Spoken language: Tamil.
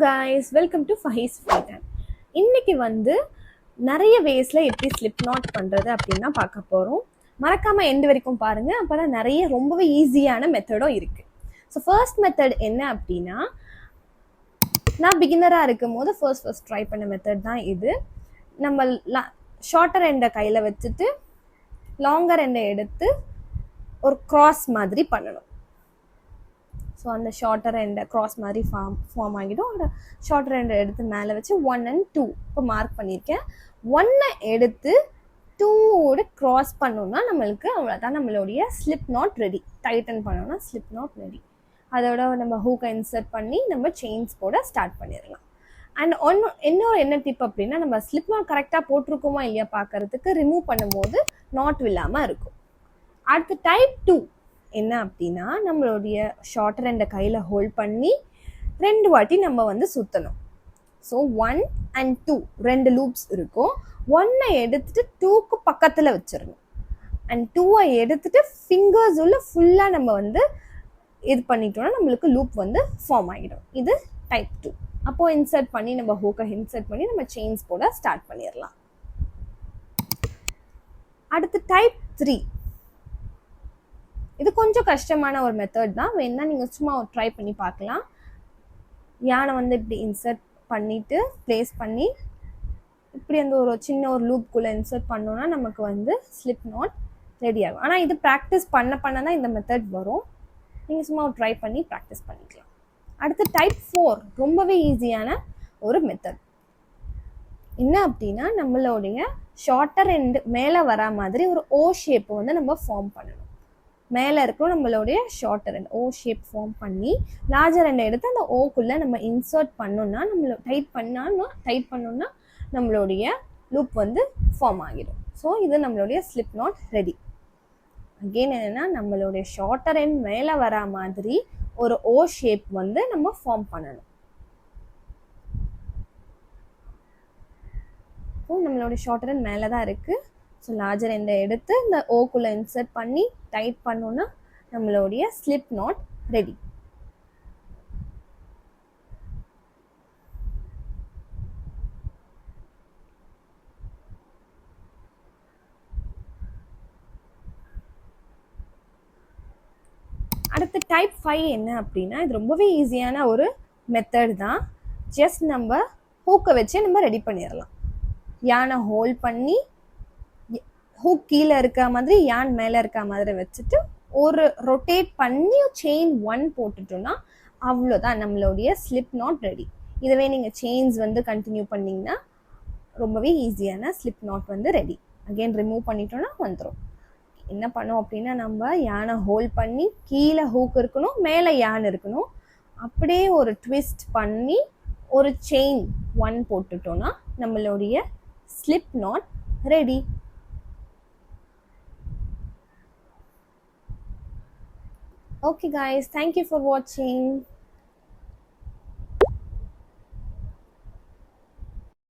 guys, welcome to Fahis Free Time. இன்னைக்கு நிறைய வேஸ்ல எப்படி ஸ்லிப் நாட் பண்றது அப்படின்னா பார்க்க போறோம். மறக்காம எண்ட் வரைக்கும் பாருங்க, அப்பதான் நிறைய ரொம்பவே ஈஸியான மெத்தடும் இருக்கு. ஸோ ஃபர்ஸ்ட் மெத்தட் என்ன அப்படின்னா, நான் பிகினரா இருக்கும் போது ஃபர்ஸ்ட் ட்ரை பண்ண மெத்தட் தான் இது. நம்ம ஷார்ட்டர் எண்டை கையில வச்சுட்டு லாங்கர் எண்டை எடுத்து ஒரு கிராஸ் மாதிரி பண்ணணும். ஸோ அந்த ஷார்ட்டர் எண்டை க்ராஸ் மாதிரி ஃபார்ம் ஆகிடும். அந்த ஷார்ட்டர் எண்டை எடுத்து மேலே வச்சு 1 and 2 இப்போ மார்க் பண்ணியிருக்கேன். 1 எடுத்து 2 க்ராஸ் பண்ணோம்னா நம்மளுக்கு அவ்வளோதான், நம்மளுடைய ஸ்லிப் நாட் ரெடி. டைட்டன் பண்ணோம்னா ஸ்லிப் நாட் ரெடி. அதோட நம்ம ஹூக்கை இன்சர்ட் பண்ணி நம்ம செயின்ஸ் போட ஸ்டார்ட் பண்ணிடலாம். அண்ட் இன்னொரு என்ன டிப் அப்படின்னா, நம்ம ஸ்லிப் நாட் கரெக்டாக போட்டிருக்கோமா இல்லையா பார்க்கறதுக்கு ரிமூவ் பண்ணும்போது நாட் இல்லாமல் இருக்கும். அடுத்து டைப் 2 என்ன அப்படின்னா, நம்மளுடைய ஷார்ட்டர் எண்டை கையில் ஹோல்ட் பண்ணி 2 வாட்டி நம்ம சுற்றணும். ஸோ 1 and 2 2 லூப்ஸ் இருக்கும். 1 எடுத்துட்டு 2க்கு பக்கத்தில் வச்சிடணும். அண்ட் 2 எடுத்துட்டு ஃபிங்கர்ஸ் உள்ள ஃபுல்லாக நம்ம இது பண்ணிட்டோம்னா நம்மளுக்கு லூப் ஃபார்ம் ஆகிடும். இது டைப் 2. அப்போ இன்சர்ட் பண்ணி நம்ம ஹூக்கை இன்சர்ட் பண்ணி நம்ம செயின்ஸ் போட ஸ்டார்ட் பண்ணிடலாம். அடுத்து டைப் 3. இது கொஞ்சம் கஷ்டமான ஒரு மெத்தட் தான், வேணா நீங்கள் சும்மா ட்ரை பண்ணி பார்க்கலாம். யானை இப்படி இன்சர்ட் பண்ணிட்டு ப்ளேஸ் பண்ணி இப்படி ஒரு சின்ன ஒரு லூப்குள்ளே இன்சர்ட் பண்ணோன்னா நமக்கு ஸ்லிப் நாட் ரெடி ஆகும். ஆனால் இது ப்ராக்டிஸ் பண்ண தான் இந்த மெத்தட் வரும். நீங்கள் சும்மா ட்ரை பண்ணி ப்ராக்டிஸ் பண்ணிக்கலாம். அடுத்து டைப் 4 ரொம்பவே ஈஸியான ஒரு மெத்தட். என்ன அப்படின்னா, நம்மளுடைய ஷார்ட்டர் எண்டு மேலே வரா மாதிரி ஒரு ஓ ஷேப் நம்ம ஃபார்ம் பண்ணணும். மேலே இருக்கும் நம்மளுடைய ஷார்ட்டர் எண்ட் ஓ ஷேப் ஃபார்ம் பண்ணி லார்ஜர் எண்டை எடுத்து அந்த ஓக்குள்ளே நம்ம இன்சர்ட் பண்ணோம்னா டைட் பண்ணோம்னா நம்மளுடைய லூப் ஃபார்ம் ஆகிடும். ஸோ இது நம்மளுடைய ஸ்லிப் நாட் ரெடி. அகெயின் என்னென்னா, நம்மளுடைய ஷார்ட்டர் எண்ட் மேலே வரா மாதிரி ஒரு ஓ ஷேப் நம்ம ஃபார்ம் பண்ணணும். ஸோ நம்மளுடைய ஷார்ட்டர் எண்ட் மேலே தான் இருக்குது. ஸோ லார்ஜர் எண்டை எடுத்து இந்த ஓக்குள்ளே இன்சர்ட் பண்ணி டைட் பண்ணோன்னா நம்மளுடைய ஸ்லிப் நாட் ரெடி. அடுத்து டைப் 5 என்ன அப்படின்னா, இது ரொம்பவே ஈஸியான ஒரு மெத்தட் தான். ஜஸ்ட் நம்ம ஹூக்கை வச்சு நம்ம ரெடி பண்ணிடலாம். யானை ஹோல்ட் பண்ணி ஹூக் கீழே இருக்க மாதிரி யான் மேலே இருக்க மாதிரி வச்சுட்டு ஒரு ரொட்டேட் பண்ணி செயின் 1 போட்டுட்டோம்னா அவ்வளோதான், நம்மளுடைய ஸ்லிப் நாட் ரெடி. இதுவே நீங்கள் செயின்ஸ் கண்டினியூ பண்ணிங்கன்னா ரொம்பவே ஈஸியான slip knot ready. Again remove பண்ணிட்டோன்னா வந்துடும். என்ன பண்ணோம் அப்படின்னா, நம்ம யானை ஹோல்ட் பண்ணி கீழே ஹூக் இருக்கணும், மேலே யான் இருக்கணும். அப்படியே ஒரு ட்விஸ்ட் பண்ணி ஒரு செயின் 1 போட்டுட்டோன்னா நம்மளுடைய slip knot ready. Okay guys, thank you for watching.